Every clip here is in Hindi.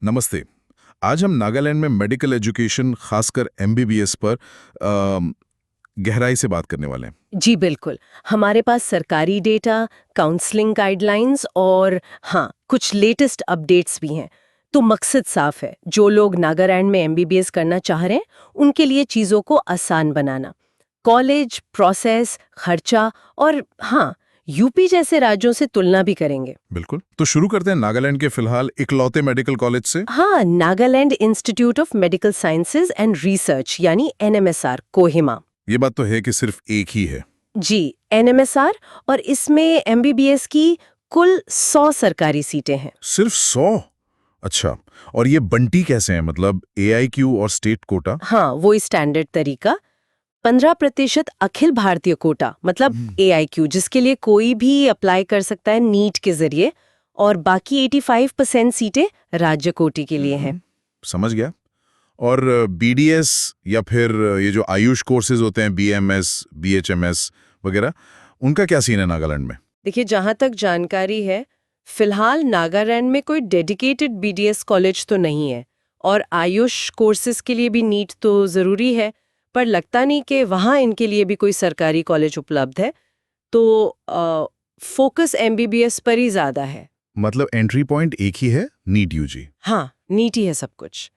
नमस्ते। आज हम नागालैंड में मेडिकल एजुकेशन खासकर एमबीबीएस पर गहराई से बात करने वाले हैं। जी बिल्कुल। हमारे पास सरकारी डेटा, काउंसलिंग गाइडलाइंस और हाँ, कुछ लेटेस्ट अपडेट्स भी हैं। तो मकसद साफ है, जो लोग नागालैंड में एमबीबीएस करना चाह रहे हैं, उनके लिए चीज़ों को आसान बनाना। कॉलेज, प्रोसेस, खर्चा और हाँ, यूपी जैसे राज्यों से तुलना भी करेंगे। बिल्कुल। तो शुरू करते हैं नागालैंड के फिलहाल इकलौते मेडिकल कॉलेज से। हाँ, Nagaland institute of medical sciences and research यानी एनएमएसआर, कोहिमा। ये बात तो है कि सिर्फ एक ही है। जी, एनएमएसआर, और इसमें एमबीबीएस की कुल 100 सरकारी सीटें हैं। सिर्फ 100? अच्छा। और ये बंटी कैसे हैं, मतलब एआईक्यू और स्टेट कोटा? हाँ, वही स्टैंडर्ड तरीका। 15% अखिल भारतीय कोटा मतलब एआईक्यू, जिसके लिए कोई भी अप्लाई कर सकता है नीट के जरिए, और बाकी 85% सीटें राज्य कोटि के लिए हैं। समझ गया। और बीडीएस या फिर ये जो आयुष कोर्सेज होते हैं, बीएमएस, बीएचएमएस वगैरह, उनका क्या सीन है नागालैंड में? देखिए, जहाँ तक जानकारी है, फिलहाल नागालैंड में कोई डेडिकेटेड बीडीएस कॉलेज तो नहीं है, और आयुष कोर्सेज के लिए भी नीट तो ज़रूरी है, पर लगता नहीं कि वहाँ इनके लिए भी कोई सरकारी कॉलेज उपलब्ध है। तो फोकस एमबीबीएस पर ही ज़्यादा है। मतलब एंट्री पॉइंट एक ही है, नीट यूजी। हाँ, नीट ही है सब कुछ,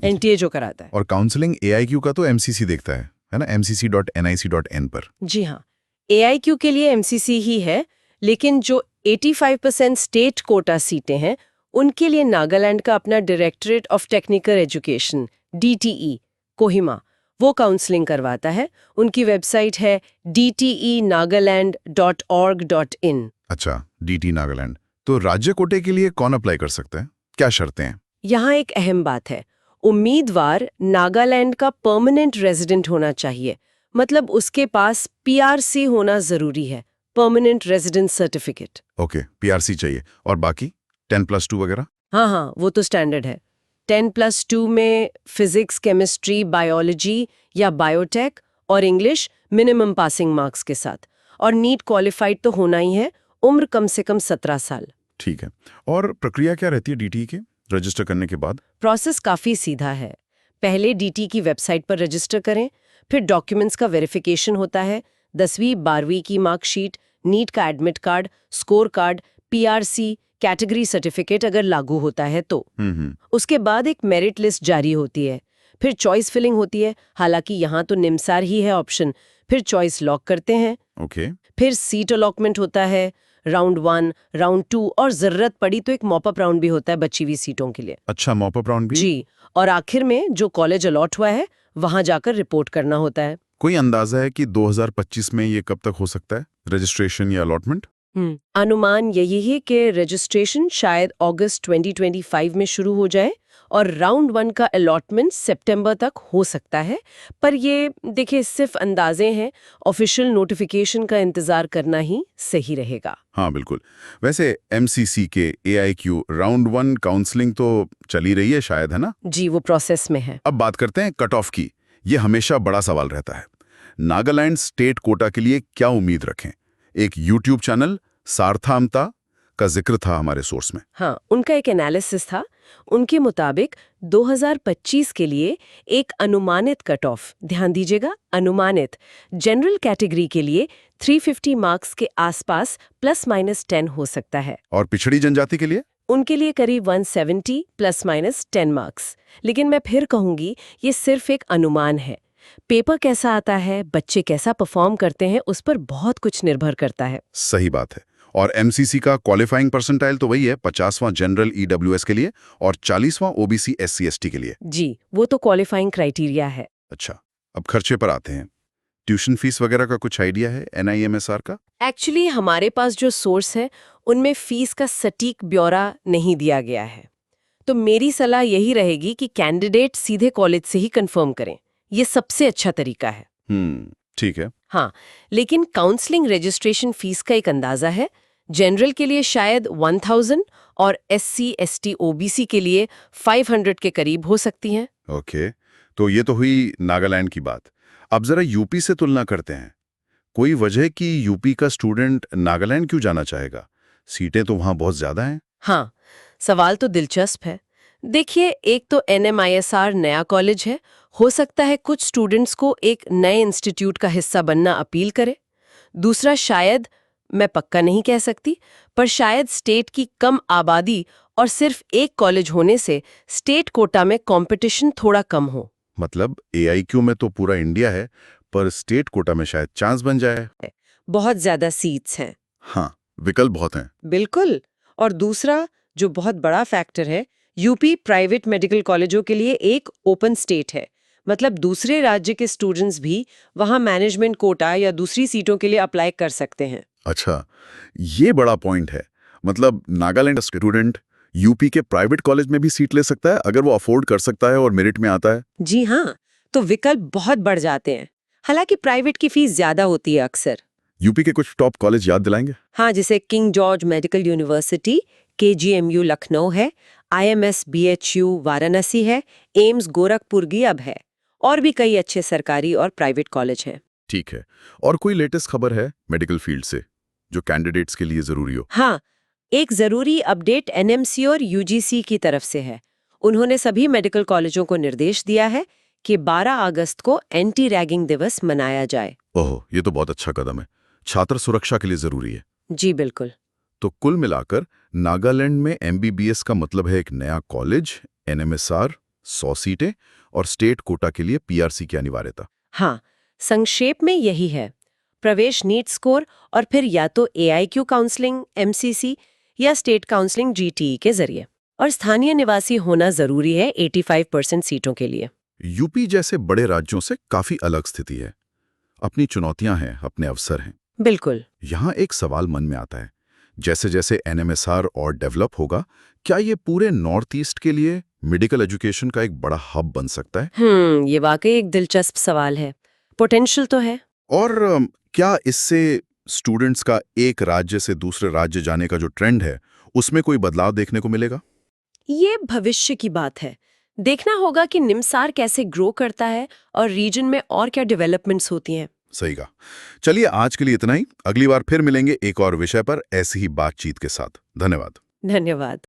एनटीए जो कराता है। और काउंसलिंग एआईक्यू का तो एमसीसी देखता है ना, mcc.nic.in पर। जी हाँ, एआईक्यू के लिए एमसीसी ही है, लेकिन जो 85% स्टेट कोटा सीटें हैं, उनके लिए नागालैंड का अपना directorate of technical education DTE Kohima वो काउंसलिंग करवाता है। उनकी वेबसाइट है dte-nagaland.org.in। अच्छा, डीटी नागालैंड। तो राज्य कोटे के लिए कौन अप्लाई कर सकता है, क्या शर्तें हैं? यहाँ एक अहम बात है, उम्मीदवार नागालैंड का परमानेंट रेजिडेंट होना चाहिए, मतलब उसके पास पीआरसी होना जरूरी है, permanent residence certificate. Okay, PRC चाहिए। और बाकी 10+2 वगैरह? हाँ, वो तो स्टैंडर्ड है। 10+2 में फिजिक्स, केमिस्ट्री, बायोलॉजी या बायोटेक और इंग्लिश मिनिमम पासिंग मार्क्स के साथ, और नीट क्वालिफाइड तो होना ही है, उम्र कम से कम 17 साल। ठीक है। और प्रक्रिया क्या रहती है डीटी के रजिस्टर करने के बाद? प्रोसेस काफ़ी सीधा है। पहले डीटी की वेबसाइट पर रजिस्टर करें, फिर डॉक्यूमेंट्स का वेरिफिकेशन होता है, 10वीं 12वीं की मार्कशीट, नीट का admit card, score card, PRC, category certificate अगर लागू होता है तो। उसके बाद एक मेरिट लिस्ट जारी होती है, फिर चॉइस फिलिंग होती है, हालांकि यहाँ तो निमसार ही है ऑप्शन, फिर चॉइस लॉक करते हैं। ओके। फिर सीट अलॉटमेंट होता है, राउंड 1, राउंड 2 और जरूरत पड़ी तो एक मॉपअप राउंड भी होता है बची हुई सीटों के लिए। अच्छा, मॉपअप राउंड भी? जी, और आखिर में जो कॉलेज अलॉट हुआ है वहां जाकर रिपोर्ट करना होता है। कोई अंदाजा है कि 2025 में ये कब तक हो सकता है, रजिस्ट्रेशन या अलॉटमेंट? अनुमान यही है कि रजिस्ट्रेशन शायद अगस्त 2025 में शुरू हो जाए, और राउंड 1 का अलॉटमेंट सितंबर तक हो सकता है। पर ये देखिए, सिर्फ अंदाजे हैं, ऑफिशियल नोटिफिकेशन का इंतजार करना ही सही रहेगा। हाँ बिल्कुल। वैसे एमसीसी के एआईक्यू राउंड 1 काउंसलिंग तो चली रही है शायद, है ना? जी, वो प्रोसेस में है। अब बात करते हैं कट ऑफ की। ये हमेशा बड़ा सवाल रहता है। नागालैंड स्टेट कोटा के लिए क्या उम्मीद रखें? एक यूट्यूब चैनल सार्थामता का जिक्र था हमारे सोर्स में। हाँ, उनका एक एनालिसिस था। उनके मुताबिक 2025 के लिए एक अनुमानित कट ऑफ, ध्यान दीजिएगा, अनुमानित, जनरल कैटेगरी के लिए 350 मार्क्स के आसपास ±10 हो सकता है। और पिछड़ी जनजाति के लिए? उनके लिए करीब 170 ±10 मार्क्स। लेकिन मैं फिर कहूंगी, ये सिर्फ एक अनुमान है। पेपर कैसा आता है, बच्चे कैसा परफॉर्म करते हैं, उस पर बहुत कुछ निर्भर करता है। सही बात है। और एमसीसी का क्वालिफाइंग परसेंटाइल तो वही है, 50वां जनरल ईडब्ल्यूएस के लिए और 40वां ओबीसी एससी एसटी के लिए। जी, वो तो क्वालिफाइंग क्राइटेरिया है। अच्छा, अब खर्चे पर आते हैं। ट्यूशन फीस वगैरह का कुछ आइडिया है एनआईएमएसआर का? एक्चुअली हमारे पास जो सोर्स है, उनमें फीस का सटीक ब्यौरा नहीं दिया गया है। तो मेरी सलाह यही रहेगी कि कैंडिडेट सीधे कॉलेज से ही कंफर्म करें, ये सबसे अच्छा तरीका है। ठीक है। हाँ, लेकिन काउंसलिंग रजिस्ट्रेशन फीस का एक अंदाजा है। जनरल के लिए शायद 1000 और एससी एसटी ओबीसी के लिए 500 के करीब हो सकती हैं। ओके, तो ये तो हुई नागालैंड की बात। अब जरा यूपी से तुलना करते हैं। कोई वजह कि यूपी का स्टूडेंट नागालैंड क्यों जाना चाहेगा? सीटें तो वहां बहुत ज्यादा हैं। हाँ, सवाल तो दिलचस्प है। देखिए, एक तो NMISR नया कॉलेज है, हो सकता है कुछ स्टूडेंट्स को एक नए इंस्टीट्यूट का हिस्सा बनना अपील करे। दूसरा शायद, मैं पक्का नहीं कह सकती, पर शायद स्टेट की कम आबादी और सिर्फ एक कॉलेज होने से स्टेट कोटा में कंपटीशन थोड़ा कम हो। मतलब AIQ में तो पूरा इंडिया है, पर स्टेट कोटा में शायद चांस बन जाए। बहुत ज्यादा सीट्स हैं। हाँ, विकल्प बहुत हैं। बिल्कुल। और दूसरा जो बहुत बड़ा फैक्टर है, यूपी प्राइवेट मेडिकल कॉलेजों के लिए एक ओपन स्टेट है। मतलब दूसरे राज्य के स्टूडेंट्स भी वहां मैनेजमेंट कोटा या दूसरी सीटों के लिए अप्लाई कर सकते हैं। अच्छा, ये बड़ा पॉइंट है। मतलब नागालैंड स्टूडेंट यूपी के प्राइवेट कॉलेज में भी सीट ले सकता है अगर वो अफोर्ड कर सकता है और मेरिट में आता है। जी हाँ, तो विकल्प बहुत बढ़ जाते हैं। हालांकि प्राइवेट की फीस ज्यादा होती है अक्सर। यूपी के कुछ टॉप कॉलेज याद दिलाएंगे? हाँ, जैसे king George medical university, KGMU Lucknow है, IMS BHU वाराणसी है, एम्स गोरखपुर भी अब है, और भी कई अच्छे सरकारी और प्राइवेट कॉलेज हैं। ठीक है। और कोई लेटेस्ट खबर है मेडिकल फील्ड से जो कैंडिडेट्स के लिए जरूरी हो? हाँ, एक जरूरी अपडेट NMC और UGC की तरफ से है। उन्होंने सभी मेडिकल कॉलेजों को निर्देश दिया है कि 12 अगस्त को एंटी रैगिंग दिवस मनाया जाए। ओह, ये तो बहुत अच्छा कदम है। छात्र सुरक्षा के लिए जरूरी है। जी बिल्कुल। तो कुल मिलाकर नागालैंड में MBBS का मतलब है एक नया कॉलेज, NMSR, 100 सीटें और स्टेट कोटा के लिए PRC की अनिवार्यता। हाँ, संक्षेप में यही है। प्रवेश नीट स्कोर और फिर या तो AIQ काउंसलिंग MCC या स्टेट काउंसलिंग GTE के जरिए। और स्थानीय निवासी होना जरूरी है 85% सीटों के लिए। यूपी जैसे बड़े राज्यों से काफी अलग स्थिति है। अपनी चुनौतियां हैं, अपने अवसर हैं। बिल्कुल। यहाँ एक सवाल मन में आता है, जैसे जैसे NMSR और डेवलप होगा, क्या ये पूरे नॉर्थ ईस्ट के लिए मेडिकल एजुकेशन का एक बड़ा हब बन सकता है? ये वाकई एक दिलचस्प सवाल है। पोटेंशियल तो है। और क्या इससे स्टूडेंट्स का एक राज्य से दूसरे राज्य जाने का जो ट्रेंड है, उसमें कोई बदलाव देखने को मिलेगा? ये भविष्य की बात है। देखना होगा कि निमसार कैसे ग्रो करता है और रीजन में और क्या डेवलपमेंट्स होती हैं। सही कहा। चलिए, आज के लिए इतना ही। अगली बार फिर मिलेंगे एक और विषय पर ऐसी ही बातचीत के साथ। धन्यवाद। धन्यवाद।